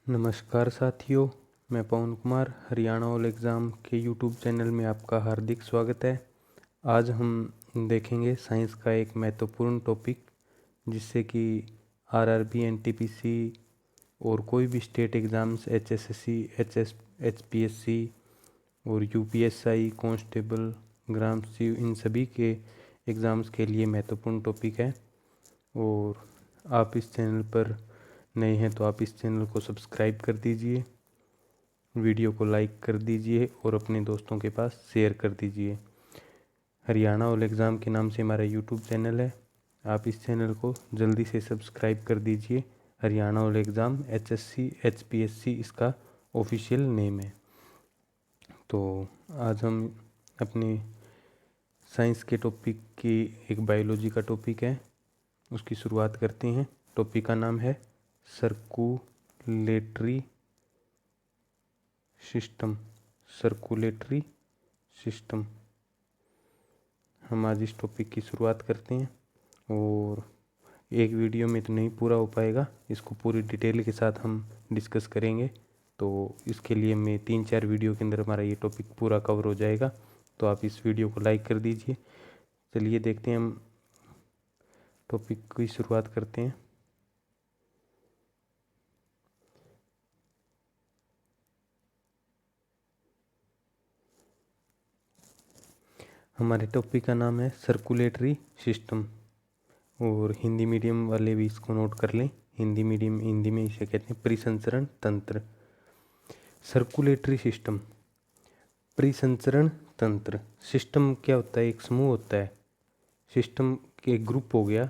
नमस्कार साथियों, मैं पवन कुमार हरियाणा ऑल एग्ज़ाम के यूट्यूब चैनल में आपका हार्दिक स्वागत है। आज हम देखेंगे साइंस का एक महत्वपूर्ण टॉपिक जिससे कि आरआरबी, एनटीपीसी और कोई भी स्टेट एग्ज़ाम्स, एचएसएससी, एचपीएससी और यूपीएसआई, कांस्टेबल, ग्राम सी, इन सभी के एग्ज़ाम्स के लिए महत्वपूर्ण टॉपिक है। और आप इस चैनल पर नए हैं तो आप इस चैनल को सब्सक्राइब कर दीजिए, वीडियो को लाइक कर दीजिए और अपने दोस्तों के पास शेयर कर दीजिए। हरियाणा ऑल एग्ज़ाम के नाम से हमारा यूट्यूब चैनल है, आप इस चैनल को जल्दी से सब्सक्राइब कर दीजिए। Haryana all exam HSC, HPSC इसका ऑफिशियल नेम है। तो आज हम अपने साइंस के टॉपिक की एक बायोलॉजी का टॉपिक है, उसकी शुरुआत करते हैं। टॉपिक का नाम है सर्कुलेटरी सिस्टम। सर्कुलेटरी सिस्टम हम आज इस टॉपिक की शुरुआत करते हैं। और एक वीडियो में तो नहीं पूरा हो पाएगा, इसको पूरी डिटेल के साथ हम डिस्कस करेंगे। तो इसके लिए मैं 3-4 वीडियो के अंदर हमारा ये टॉपिक पूरा कवर हो जाएगा। तो आप इस वीडियो को लाइक कर दीजिए। चलिए देखते हैं, हम टॉपिक की शुरुआत करते हैं। हमारे टॉपिक का नाम है सर्कुलेटरी सिस्टम, और हिंदी मीडियम वाले भी इसको नोट कर लें। हिंदी में इसे कहते हैं परिसंचरण तंत्र। सर्कुलेटरी सिस्टम, परिसंचरण तंत्र। सिस्टम क्या होता है? एक समूह होता है। सिस्टम के एक ग्रुप हो गया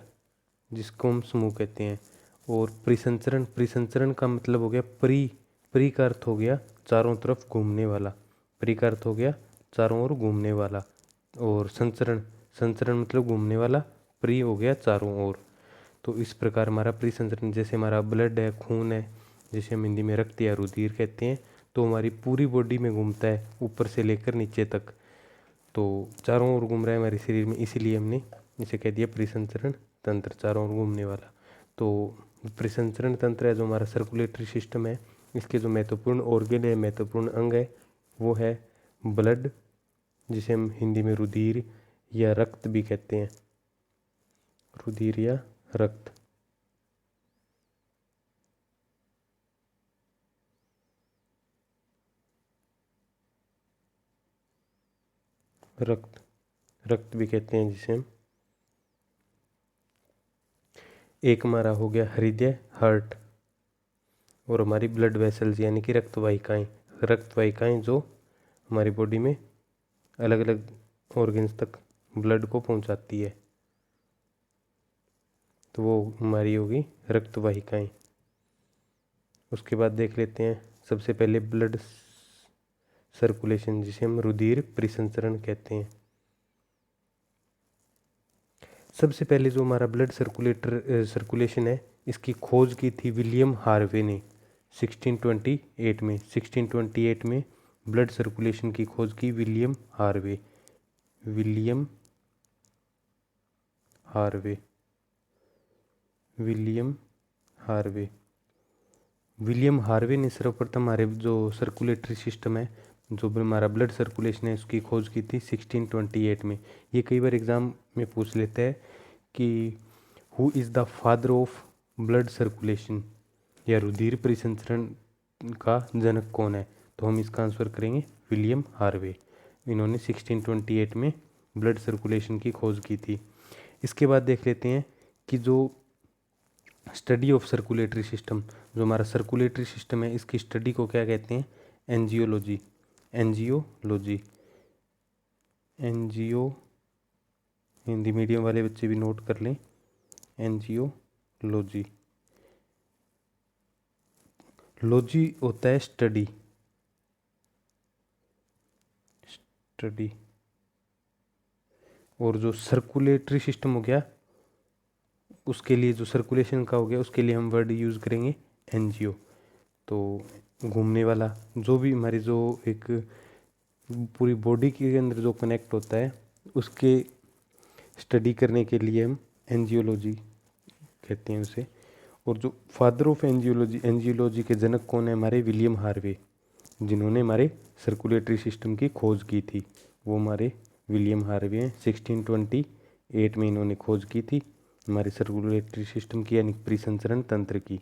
जिसको हम समूह कहते हैं। और परिसंचरण का मतलब हो गया परि का अर्थ हो गया चारों तरफ घूमने वाला। परि का अर्थ हो गया चारों ओर घूमने वाला। और संचरण मतलब घूमने वाला। परि हो गया चारों ओर। तो इस प्रकार हमारा परिसंचरण, जैसे हमारा ब्लड है, खून है, जिसे हम हिंदी में रक्त या रुधिर कहते हैं, तो हमारी पूरी बॉडी में घूमता है, ऊपर से लेकर नीचे तक। तो चारों ओर घूम रहा है हमारे शरीर में, इसीलिए हमने इसे कह दिया परिसंचरण तंत्र, चारों ओर घूमने वाला। तो परिसंचरण तंत्र है जो हमारा सर्कुलेटरी सिस्टम है। इसके जो महत्वपूर्ण ऑर्गन है, महत्वपूर्ण अंग है, वो है ब्लड, जिसे हम हिंदी में रुधिर या रक्त भी कहते हैं। रुधिर या रक्त। रक्त भी कहते हैं जिसे हम। एक हमारा हो गया हृदय, हार्ट, और हमारी ब्लड वेसल्स यानी कि रक्त वाहिकाएं जो हमारी बॉडी में अलग अलग ऑर्गन्स तक ब्लड को पहुंचाती है, तो वो हमारी होगी रक्त वाहिकाएं। उसके बाद देख लेते हैं सबसे पहले ब्लड सर्कुलेशन, जिसे हम रुधिर परिसंचरण कहते हैं। सबसे पहले जो हमारा ब्लड सर्कुलेशन है, इसकी खोज की थी विलियम हार्वे ने 1628 में। 1628 में ब्लड सर्कुलेशन की खोज की विलियम हार्वे। विलियम हार्वे ने सर्वप्रथम हमारे जो सर्कुलेटरी सिस्टम है, जो हमारा ब्लड सर्कुलेशन है, उसकी खोज की थी 1628 में। ये कई बार एग्जाम में पूछ लेते हैं कि who is the father of blood circulation, या रुधिर परिसंचरण का जनक कौन है? तो हम इसका आंसर करेंगे विलियम हार्वे। इन्होंने 1628 में ब्लड सर्कुलेशन की खोज की थी। इसके बाद देख लेते हैं कि जो स्टडी ऑफ सर्कुलेटरी सिस्टम, जो हमारा सर्कुलेटरी सिस्टम है, इसकी स्टडी को क्या कहते हैं? एंजियोलॉजी। हिंदी मीडियम वाले बच्चे भी नोट कर लें, एंजियोलॉजी। लॉजी होता है स्टडी। और जो सर्कुलेटरी सिस्टम हो गया, उसके लिए जो सर्कुलेशन का हो गया, उसके लिए हम वर्ड यूज़ करेंगे एनजीओ। तो घूमने वाला, जो भी हमारी जो एक पूरी बॉडी के अंदर जो कनेक्ट होता है, उसके स्टडी करने के लिए हम एंजियोलॉजी कहते हैं उसे। और जो फादर ऑफ एंजियोलॉजी के जनक कौन है हमारे, विलियम हार्वे, जिन्होंने हमारे सर्कुलेटरी सिस्टम की खोज की थी, वो हमारे विलियम हार्वे हैं। 1628 में इन्होंने खोज की थी हमारे सर्कुलेटरी सिस्टम की, यानी परिसंचरण तंत्र की।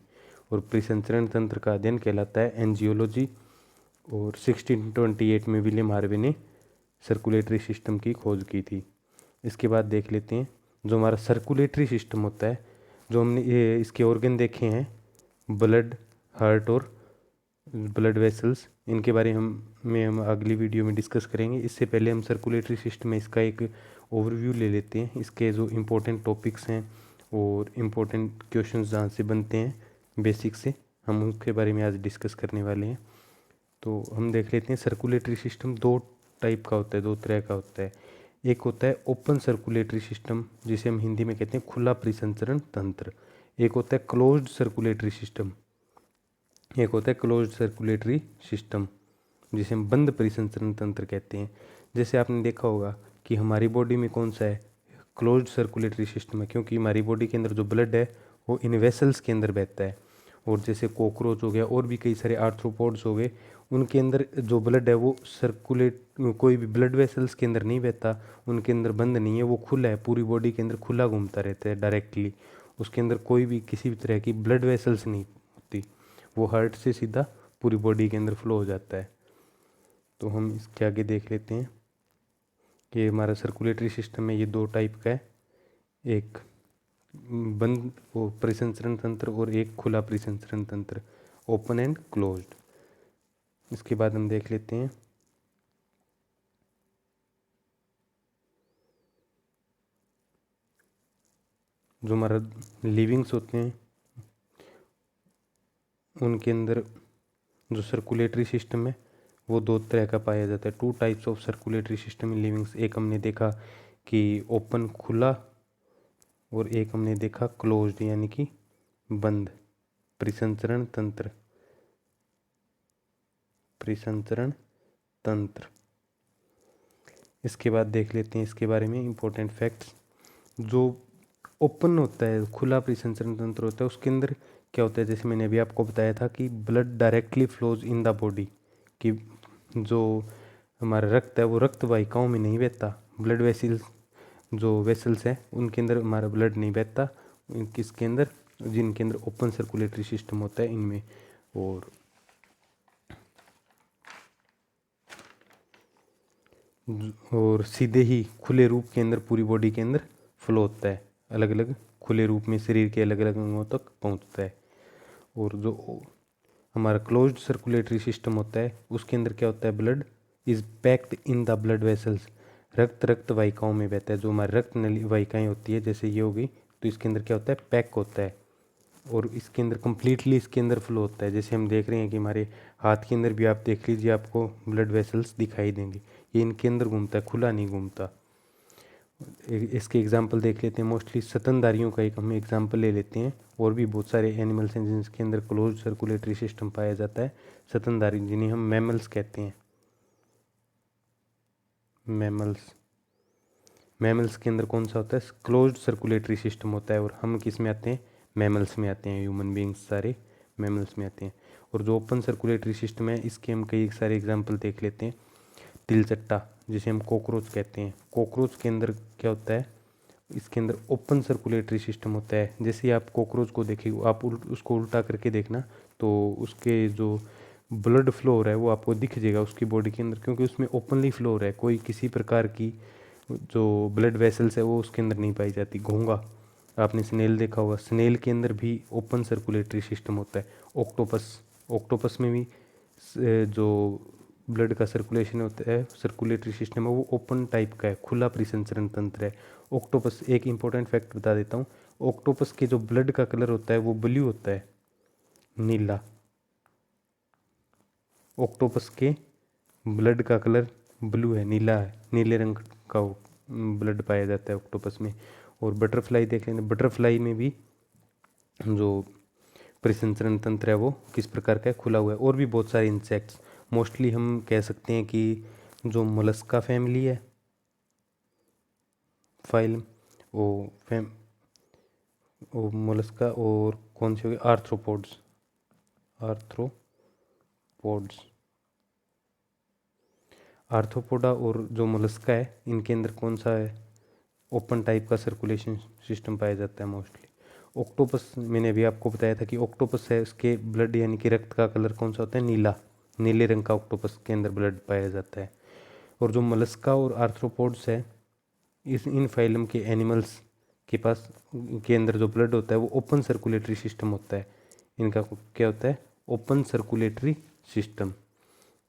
और परिसंचरण तंत्र का अध्ययन कहलाता है एंजियोलॉजी। और 1628 में विलियम हार्वे ने सर्कुलेटरी सिस्टम की खोज की थी। इसके बाद देख लेते हैं जो हमारा सर्कुलेटरी सिस्टम होता है, जो हमने ये इसके ऑर्गन देखे हैं, ब्लड, हार्ट और ब्लड वेसल्स, इनके बारे हम अगली वीडियो में डिस्कस करेंगे। इससे पहले हम सर्कुलेटरी सिस्टम में इसका एक ओवरव्यू ले लेते हैं, इसके जो इम्पोर्टेंट टॉपिक्स हैं और इम्पोर्टेंट क्वेश्चंस जहाँ से बनते हैं बेसिक से, हम उसके बारे में आज डिस्कस करने वाले हैं। तो हम देख लेते हैं सर्कुलेटरी सिस्टम दो टाइप का होता है, दो तरह का होता है। एक होता है ओपन सर्कुलेटरी सिस्टम, जिसे हम हिंदी में कहते हैं खुला परिसंचरण तंत्र। एक होता है क्लोज्ड सर्कुलेटरी सिस्टम, एक होता है क्लोज्ड सर्कुलेटरी सिस्टम, जिसे हम बंद परिसंचरण तंत्र कहते हैं। जैसे आपने देखा होगा कि हमारी बॉडी में कौन सा है, क्लोज्ड सर्कुलेटरी सिस्टम है, क्योंकि हमारी बॉडी के अंदर जो ब्लड है वो इन वेसल्स के अंदर बहता है। और जैसे कॉकरोच हो गया और भी कई सारे आर्थ्रोपोड्स हो गए, उनके अंदर जो ब्लड है वो कोई भी ब्लड वेसल्स के अंदर नहीं बहता, उनके अंदर बंद नहीं है, वो खुला है, पूरी बॉडी के अंदर खुला घूमता रहता है डायरेक्टली। उसके अंदर कोई भी किसी भी तरह की ब्लड वेसल्स नहीं होती, वो हार्ट से सीधा पूरी बॉडी के अंदर फ्लो हो जाता है। तो हम इसके आगे देख लेते हैं कि हमारा सर्कुलेटरी सिस्टम में ये दो टाइप का है, एक बंद वो परिसंचरण तंत्र और एक खुला परिसंचरण तंत्र, ओपन एंड क्लोज्ड। इसके बाद हम देख लेते हैं जो हमारा लिविंग्स होते हैं उनके अंदर जो सर्कुलेटरी सिस्टम है वो दो तरह का पाया जाता है। Two types of circulatory system in livings, एक हमने देखा कि ओपन खुला और एक हमने देखा क्लोज्ड यानी कि बंद परिसंचरण तंत्र, परिसंचरण तंत्र। इसके बाद देख लेते हैं इसके बारे में इंपॉर्टेंट फैक्ट्स। जो ओपन होता है, खुला परिसंचरण तंत्र होता है, उसके अंदर क्या होता है, जैसे मैंने अभी आपको बताया था कि blood directly flows in the body, कि जो हमारा रक्त है वो रक्त वाहिकाओं में नहीं बहता, ब्लड वेसल्स जो वेसल्स है उनके अंदर हमारा ब्लड नहीं बहता, किसके अंदर, जिनके अंदर ओपन सर्कुलेटरी सिस्टम होता है इनमें। और सीधे ही खुले रूप के अंदर पूरी बॉडी के अंदर फ्लो होता है, अलग अलग खुले रूप में शरीर के अलग अलग अंगों तक पहुंचता है। और जो हमारा क्लोज्ड सर्कुलेटरी सिस्टम होता है उसके अंदर क्या होता है, blood is packed in the blood vessels, रक्त वाहिकाओं में बहता है। जो हमारी रक्त नली वाहिकाएं होती है जैसे ये हो गई, तो इसके अंदर क्या होता है, पैक होता है और इसके अंदर कम्प्लीटली इसके अंदर फ्लो होता है। जैसे हम देख रहे हैं कि हमारे हाथ के अंदर भी आप देख लीजिए, आपको ब्लड वेसल्स दिखाई देंगे, ये इनके अंदर घूमता है, खुला नहीं घूमता। इसके एग्जाम्पल देख लेते हैं, मोस्टली स्तनधारियों का एक हम एग्जाम्पल ले लेते हैं, और भी बहुत सारे एनिमल्स हैं जिनके अंदर क्लोज सर्कुलेटरी सिस्टम पाया जाता है, स्तनधारी जिन्हें हम मैमल्स कहते हैं। मैमल्स के अंदर कौन सा होता है, क्लोज्ड सर्कुलेटरी सिस्टम होता है, और हम किस में आते हैं, मैमल्स में आते हैं, ह्यूमन बींग्स सारे मैमल्स में आते हैं। और जो ओपन सर्कुलेटरी सिस्टम है इसके हम कई सारे एग्जाम्पल देख लेते हैं। तिलचट्टा जिसे हम कॉकरोच कहते हैं, कॉकरोच के अंदर क्या होता है, इसके अंदर ओपन सर्कुलेटरी सिस्टम होता है। जैसे आप कॉकरोच को देखेंगे, आप उसको उल्टा करके देखना तो उसके जो ब्लड फ्लो हो रहा है वो आपको दिख जाएगा उसकी बॉडी के अंदर, क्योंकि उसमें ओपनली फ्लो हो रहा है, कोई किसी प्रकार की जो ब्लड वेसल्स है वो उसके अंदर नहीं पाई जाती। घोंगा, आपने स्नेल देखा होगा, स्नेल के अंदर भी ओपन सर्कुलेटरी सिस्टम होता है। ऑक्टोपस में भी जो ब्लड का सर्कुलेशन होता है, सर्कुलेटरी सिस्टम है, वो ओपन टाइप का है, खुला परिसंचरण तंत्र है। ऑक्टोपस, एक इंपॉर्टेंट फैक्ट बता देता हूँ, ऑक्टोपस के जो ब्लड का कलर होता है वो ब्लू होता है, नीला। ऑक्टोपस के ब्लड का कलर ब्लू है, नीला है, नीले रंग का ब्लड पाया जाता है ऑक्टोपस में। और बटरफ्लाई देख लेंगे, बटरफ्लाई में भी जो परिसंचरण तंत्र है वो किस प्रकार का है, खुला हुआ है। और भी बहुत सारे इंसेक्ट्स, मोस्टली हम कह सकते हैं कि जो मोलस्का फैमिली है, फाइलम, वो मोलस्का और कौन से हो गए? आर्थ्रोपोड्स। आर्थ्रोपोडा और जो मोलस्का है इनके अंदर कौन सा है? ओपन टाइप का सर्कुलेशन सिस्टम पाया जाता है मोस्टली। ऑक्टोपस, मैंने अभी आपको बताया था कि ऑक्टोपस है, उसके ब्लड यानी कि रक्त का कलर कौन सा होता है? नीला। नीले रंग का ऑक्टोपस के अंदर ब्लड पाया जाता है। और जो मोलस्का और आर्थ्रोपोड्स है, इन फाइलम के एनिमल्स के पास के अंदर जो ब्लड होता है वो ओपन सर्कुलेटरी सिस्टम होता है। इनका क्या होता है? Open circulatory system.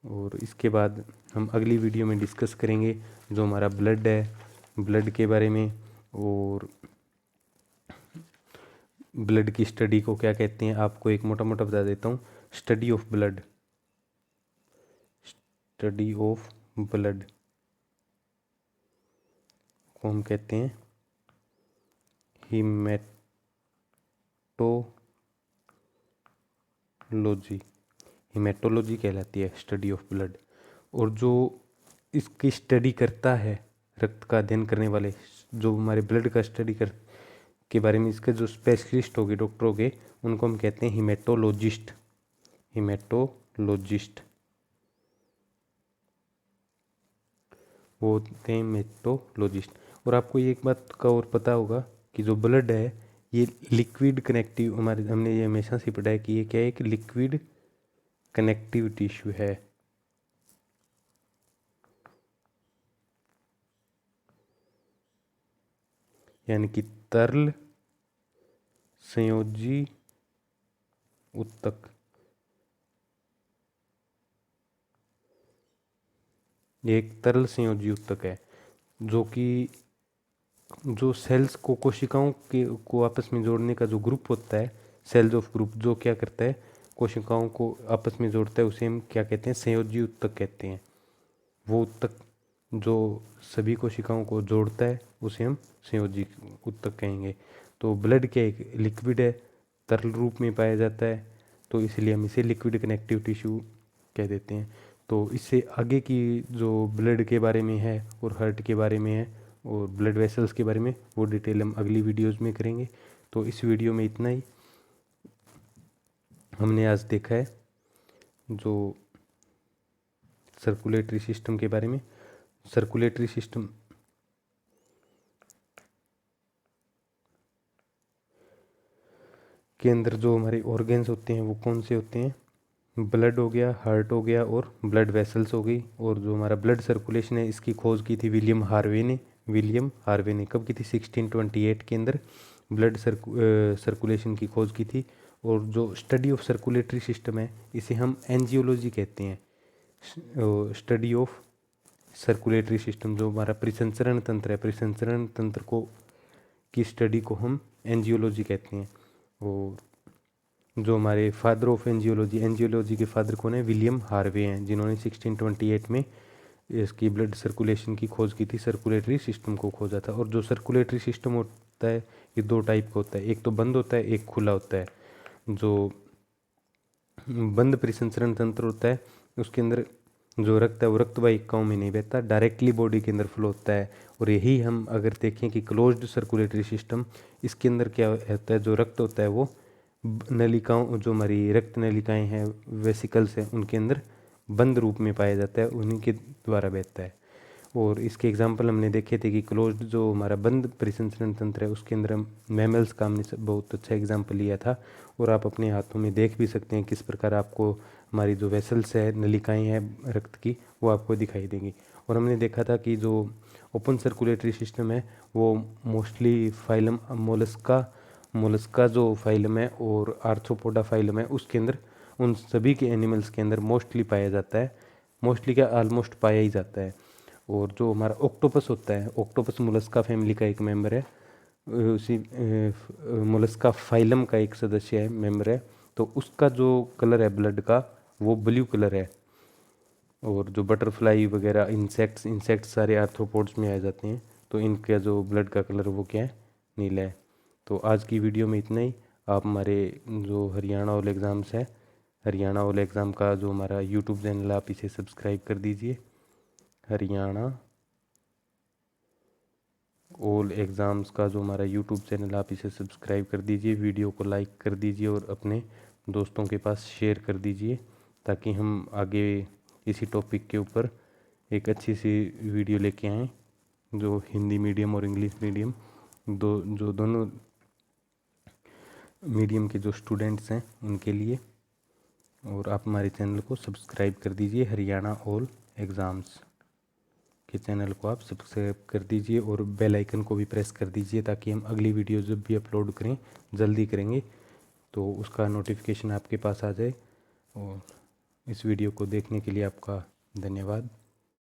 और इसके बाद हम अगली वीडियो में डिस्कस करेंगे जो हमारा ब्लड है, ब्लड के बारे में, और ब्लड की स्टडी को क्या कहते हैं। आपको एक मोटा मोटा बता देता हूँ। स्टडी ऑफ ब्लड को हम कहते हैं हीमेटोलॉजी कहलाती है, स्टडी ऑफ ब्लड। और जो इसकी स्टडी करता है, रक्त का अध्ययन करने वाले, जो हमारे ब्लड का स्टडी कर के बारे में इसके जो स्पेशलिस्ट हो गए, डॉक्टर हो गए, उनको हम कहते हैं हीमेटोलॉजिस्ट। वो होते हैं हीमेटोलॉजिस्ट। और आपको ये एक बात का और पता होगा कि जो ब्लड है ये लिक्विड कनेक्टिव, हमने ये हमेशा से पढ़ा है कि ये क्या है? एक लिक्विड कनेक्टिव टिश्यू है। यानी कि तरल संयोजी ऊतक। ये एक तरल संयोजी ऊतक है जो कि जो सेल्स को, कोशिकाओं के को आपस में जोड़ने का जो ग्रुप होता है, सेल्स ऑफ ग्रुप, जो क्या करता है? कोशिकाओं को आपस में जोड़ता है, उसे हम क्या कहते हैं? संयोजी ऊतक कहते हैं। वो ऊतक जो सभी कोशिकाओं को जोड़ता है उसे हम संयोजी ऊतक कहेंगे। तो ब्लड क्या एक लिक्विड है, तरल रूप में पाया जाता है, तो इसलिए हम इसे लिक्विड कनेक्टिव टिश्यू कह देते हैं। तो इससे आगे की जो ब्लड के बारे में है और हार्ट के बारे में है और ब्लड वेसल्स के बारे में, वो डिटेल हम अगली वीडियोज़ में करेंगे। तो इस वीडियो में इतना ही हमने आज देखा है जो सर्कुलेटरी सिस्टम के बारे में। सर्कुलेटरी सिस्टम के अंदर जो हमारे ऑर्गन्स होते हैं वो कौन से होते हैं? ब्लड हो गया, हार्ट हो गया और ब्लड वेसल्स हो गई। और जो हमारा ब्लड सर्कुलेशन है इसकी खोज की थी विलियम हार्वे ने। कब की थी? 1628 के अंदर ब्लड सर्कुलेशन की खोज की थी। और जो स्टडी ऑफ सर्कुलेटरी सिस्टम है इसे हम एंजियोलॉजी कहते हैं। स्टडी ऑफ सर्कुलेटरी सिस्टम, जो हमारा परिसंचरण तंत्र है, परिसंचरण तंत्र को की स्टडी को हम एंजियोलॉजी कहते हैं। और जो हमारे फादर ऑफ एंजियोलॉजी के फादर कौन है? विलियम हार्वे हैं, जिन्होंने 1628 में इसकी ब्लड सर्कुलेशन की खोज की थी, सर्कुलेटरी सिस्टम को खोजा था। और जो सर्कुलेटरी सिस्टम होता है ये दो टाइप का होता है, एक तो बंद होता है, एक खुला होता है। जो बंद परिसंचरण तंत्र होता है उसके अंदर जो रक्त है वो रक्त वाहिकाओं में नहीं बहता, डायरेक्टली बॉडी के अंदर फ्लो होता है। और यही हम अगर देखें कि क्लोज्ड सर्कुलेटरी सिस्टम, इसके अंदर क्या होता है? जो रक्त होता है वो नलिकाओं, जो हमारी रक्त नलिकाएं हैं, वेसिकल्स हैं, उनके अंदर बंद रूप में पाया जाता है, उन्हीं के द्वारा बहता है। और इसके एग्जाम्पल हमने देखे थे कि क्लोज्ड जो हमारा बंद परिसंचरण तंत्र है उसके अंदर हम मैमल्स का हमने बहुत अच्छा एग्जाम्पल लिया था। और आप अपने हाथों में देख भी सकते हैं किस प्रकार आपको हमारी जो वेसल्स है, नलिकाएं हैं रक्त की, वो आपको दिखाई देंगी। और हमने देखा था कि जो ओपन सर्कुलेटरी सिस्टम है वो मोस्टली फाइलम मोलस्का जो फाइलम है और आर्थ्रोपोडा फाइलम है उसके अंदर, उन सभी के एनिमल्स के अंदर मोस्टली पाया जाता है। मोस्टली क्या, ऑलमोस्ट पाया ही जाता है। और जो हमारा ऑक्टोपस होता है, ऑक्टोपस मोलस्का फैमिली का एक मेंबर है, उसी मोलस्का फाइलम का एक सदस्य है, मेंबर है। तो उसका जो कलर है ब्लड का वो ब्लू कलर है। और जो बटरफ्लाई वगैरह इंसेक्ट्स सारे आर्थ्रोपोड्स में आ जाते हैं, तो इनका जो ब्लड का कलर वो क्या है? नीला है। तो आज की वीडियो में इतना ही। आप हमारे जो हरियाणा ऑल एग्ज़ाम्स है, हरियाणा ऑल एग्ज़ाम का जो हमारा यूट्यूब चैनल है आप इसे सब्सक्राइब कर दीजिए। हरियाणा ऑल एग्ज़ाम्स का जो हमारा यूट्यूब चैनल, आप इसे सब्सक्राइब कर दीजिए, वीडियो को लाइक कर दीजिए और अपने दोस्तों के पास शेयर कर दीजिए, ताकि हम आगे इसी टॉपिक के ऊपर एक अच्छी सी वीडियो लेके आएँ जो हिंदी मीडियम और इंग्लिश मीडियम दोनों मीडियम के जो स्टूडेंट्स हैं उनके लिए। और आप हमारे चैनल को सब्सक्राइब कर दीजिए, हरियाणा ऑल एग्ज़ाम्स के चैनल को आप सब्सक्राइब कर दीजिए और बेल आइकन को भी प्रेस कर दीजिए, ताकि हम अगली वीडियो जब भी अपलोड करें, जल्दी करेंगे तो उसका नोटिफिकेशन आपके पास आ जाए। और इस वीडियो को देखने के लिए आपका धन्यवाद।